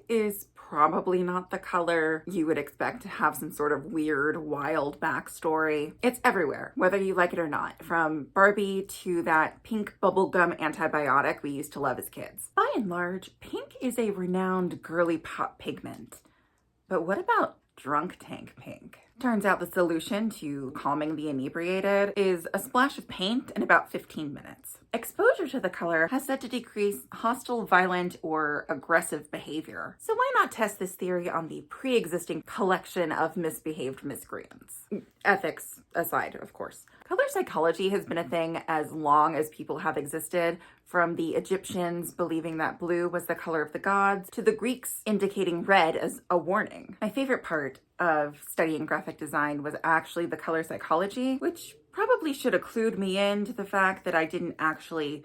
is probably not the color you would expect to have some sort of weird, wild backstory. It's everywhere, whether you like it or not, from Barbie to that pink bubblegum antibiotic we used to love as kids. By and large, pink is a renowned girly pop pigment. But what about drunk tank pink? Turns out the solution to calming the inebriated is a splash of paint in about 15 minutes. Exposure to the color has said to decrease hostile, violent, or aggressive behavior. So why not test this theory on the pre-existing collection of misbehaved miscreants? Ethics aside, of course. Color psychology has been a thing as long as people have existed, from the Egyptians believing that blue was the color of the gods to the Greeks indicating red as a warning. My favorite part of studying graphic design was actually the color psychology, which probably should have clued me into the fact that I didn't actually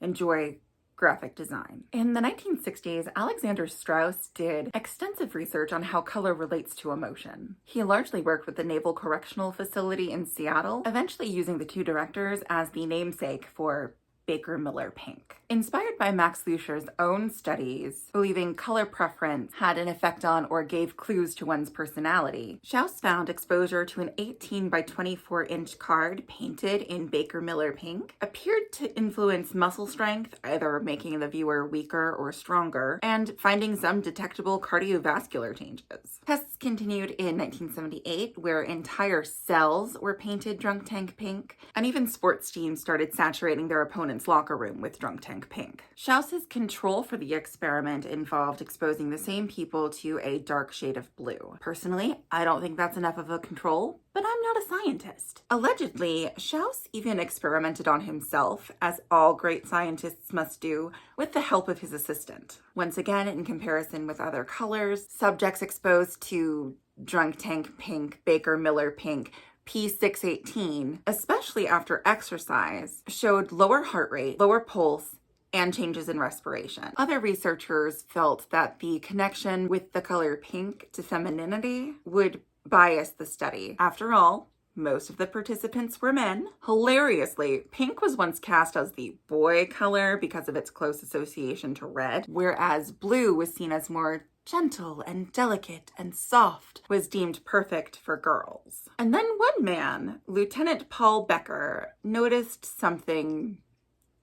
enjoy graphic design. In the 1960s, Alexander Strauss did extensive research on how color relates to emotion. He largely worked with the Naval Correctional Facility in Seattle, eventually using the two directors as the namesake for Baker Miller pink. Inspired by Max Lusher's own studies, believing color preference had an effect on or gave clues to one's personality, Strauss found exposure to an 18 by 24 inch card painted in Baker Miller pink appeared to influence muscle strength, either making the viewer weaker or stronger, and finding some detectable cardiovascular changes. Tests continued in 1978, where entire cells were painted drunk tank pink, and even sports teams started saturating their opponent's locker room with drunk tank pink. Strauss's control for the experiment involved exposing the same people to a dark shade of blue. Personally, I don't think that's enough of a control, but I'm not a scientist. Allegedly, Strauss even experimented on himself, as all great scientists must do, with the help of his assistant. Once again, in comparison with other colors, subjects exposed to drunk tank pink, Baker Miller pink, P618, especially after exercise, showed lower heart rate, lower pulse, and changes in respiration. Other researchers felt that the connection with the color pink to femininity would bias the study. After all, most of the participants were men. Hilariously, pink was once cast as the boy color because of its close association to red, whereas blue was seen as more gentle and delicate and soft, was deemed perfect for girls. And then one man, Lieutenant Paul Becker, noticed something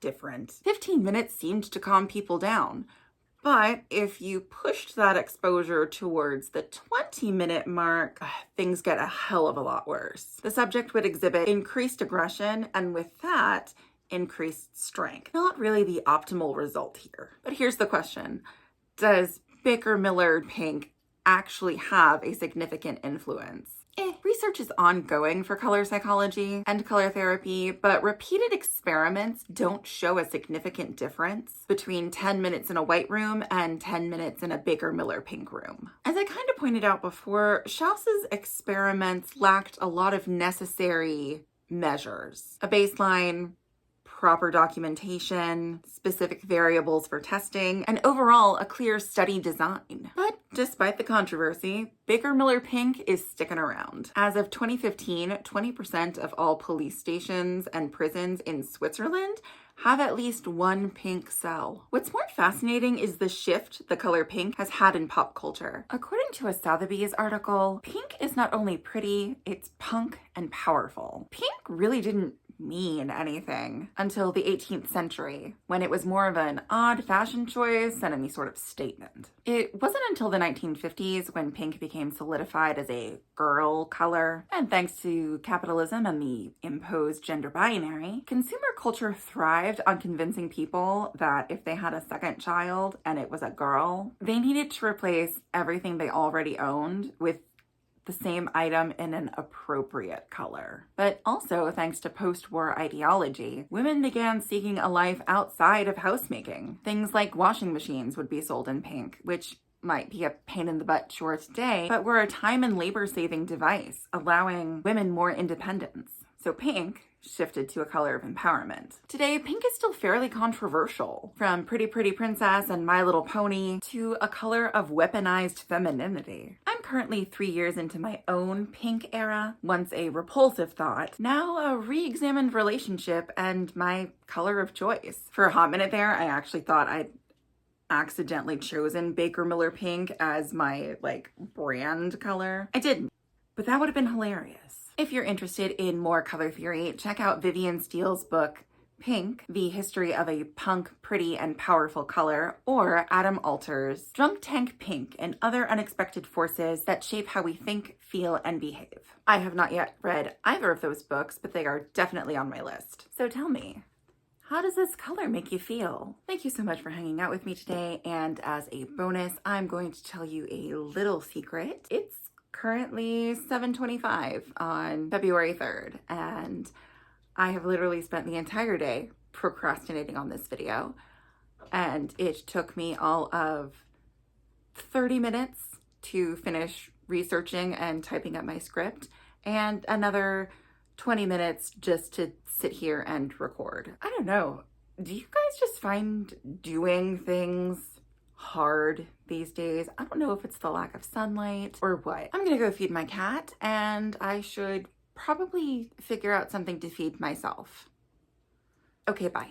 different. 15 minutes seemed to calm people down. But if you pushed that exposure towards the 20-minute mark, things get a hell of a lot worse. The subject would exhibit increased aggression, and with that, increased strength. Not really the optimal result here. But here's the question. Does Baker Miller pink actually have a significant influence? Research is ongoing for color psychology and color therapy, but repeated experiments don't show a significant difference between 10 minutes in a white room and 10 minutes in a Baker Miller pink room. As I kind of pointed out before, Strauss's experiments lacked a lot of necessary measures. A baseline, proper documentation, specific variables for testing, and overall a clear study design. But despite the controversy, Baker Miller pink is sticking around. As of 2015, 20% of all police stations and prisons in Switzerland have at least one pink cell. What's more fascinating is the shift the color pink has had in pop culture. According to a Sotheby's article, pink is not only pretty, it's punk and powerful. Pink really didn't mean anything until the 18th century, when it was more of an odd fashion choice than any sort of statement. It wasn't until the 1950s when pink became solidified as a girl color, and thanks to capitalism and the imposed gender binary, consumer culture thrived on convincing people that if they had a second child and it was a girl, they needed to replace everything they already owned with the same item in an appropriate color. But also, thanks to post-war ideology, women began seeking a life outside of housemaking. Things like washing machines would be sold in pink, which might be a pain in the butt chore today, but were a time and labor-saving device, allowing women more independence. So pink shifted to a color of empowerment. Today, pink is still fairly controversial, from Pretty Pretty Princess and My Little Pony to a color of weaponized femininity. I'm currently 3 years into my own pink era, once a repulsive thought, now a re-examined relationship and my color of choice. For a hot minute there, I actually thought I'd accidentally chosen Baker Miller pink as my like brand color. I didn't, but that would have been hilarious. If you're interested in more color theory, check out Vivian Steele's book, Pink, The History of a Punk, Pretty, and Powerful Color, or Adam Alter's Drunk Tank Pink and Other Unexpected Forces That Shape How We Think, Feel, and Behave. I have not yet read either of those books, but they are definitely on my list. So tell me, how does this color make you feel? Thank you so much for hanging out with me today, and as a bonus, I'm going to tell you a little secret. It's currently 7:25 on February 3rd, and I have literally spent the entire day procrastinating on this video, and it took me all of 30 minutes to finish researching and typing up my script, and another 20 minutes just to sit here and record. I don't know. Do you guys just find doing things hard these days? I don't know if it's the lack of sunlight or what. I'm gonna go feed my cat, and I should probably figure out something to feed myself. Okay, bye.